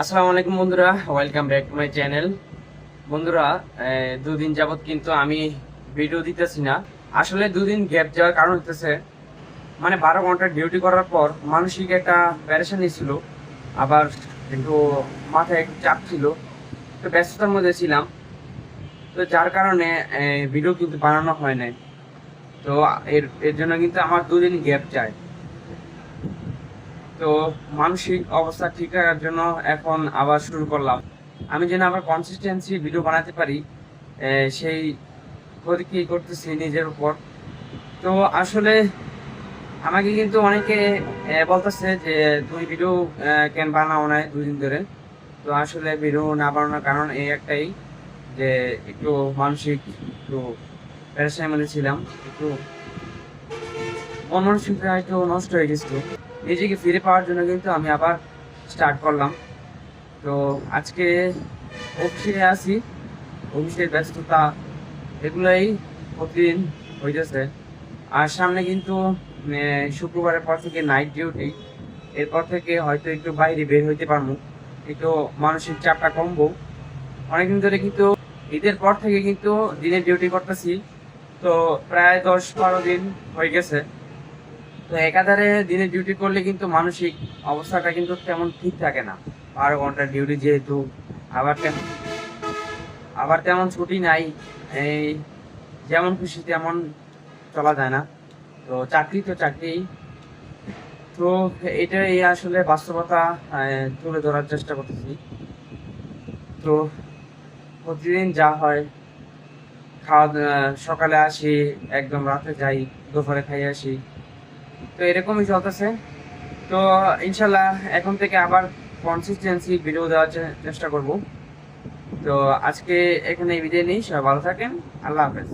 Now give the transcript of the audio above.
আসসালামু আলাইকুম বন্ধুরা, welcome back to my channel. বন্ধুরা, দুদিন যাবত কিন্তু আমি ভিডিও দিতেছি না। আসলে দুদিন গ্যাপ যাওয়ার কারণ হতেছে মানে 12 ঘন্টা ডিউটি করার পর মানসিক একটা প্যারেশানি ছিল, আবার একটু মাথায় একটু চাপ ছিল, তো ব্যস্ততার মধ্যে ছিলাম। তো যার কারণে ভিডিও কিন্তু বানানো হয় নাই। তো এর এর জন্য কিন্তু আমার দুদিন গ্যাপ যায়। তো মানসিক অবস্থা ঠিক রাখার জন্য এখন আবার শুরু করলাম। আমি যেন আবার কনসিস্টেন্সি ভিডিও বানাতে পারি, সেই পরীক্ষা করতেছি নিজের উপর। তো আসলে আমাকে কিন্তু অনেকে বলতেছে যে তুমি ভিডিও কেন বানাও না 2 দিন ধরে। তো আসলে ভিডিও না বানানোর কারণ এই একটাই, যে একটু মানসিক একটু প্যারেশানির মধ্যে ছিলাম, একটু মন মানসিকতা একটু নষ্ট হয়ে গেছিল। নিজেকে ফিরে পাওয়ার জন্য কিন্তু আমি আবার স্টার্ট করলাম। তো আজকে অফিসে আছি, অফিসের ব্যস্ততা এগুলোই প্রতিদিন হইতেছে। আর সামনে কিন্তু শুক্রবারের পর থেকে নাইট ডিউটি, এরপর থেকে হয়তো একটু বাইরে বের হইতে পারবো, একটু মানসিক চাপটা কমবো। অনেকদিন ধরে কিন্তু ঈদের পর থেকে কিন্তু দিনের ডিউটি করতেছি, তো প্রায় 10-12 দিন হয়ে গেছে। তো একাধারে দিনে ডিউটি করলে কিন্তু মানসিক অবস্থাটা কিন্তু তেমন ঠিক থাকে না। 12 ঘন্টার ডিউটি যেহেতু, আবার আবার তেমন ছুটি নাই, এই যেমন খুশি তেমন চলা যায় না। তো চাকরি তো চাকরি। তো এটাই আসলে বাস্তবতা তুলে ধরার চেষ্টা করতেছি। তো প্রতিদিন যা হয়, সকালে আসি, একদম রাতে যাই, দুপুরে খাই আসি, তো এরকমই চলতেছে। তো ইনশাল্লাহ এখন থেকে আবার কনসিস্টেন্সি ভিডিও দেওয়ার চেষ্টা করব। তো আজকে এখানে বিদায় নিই, সবাই ভালো থাকেন, আল্লাহ হাফেজ।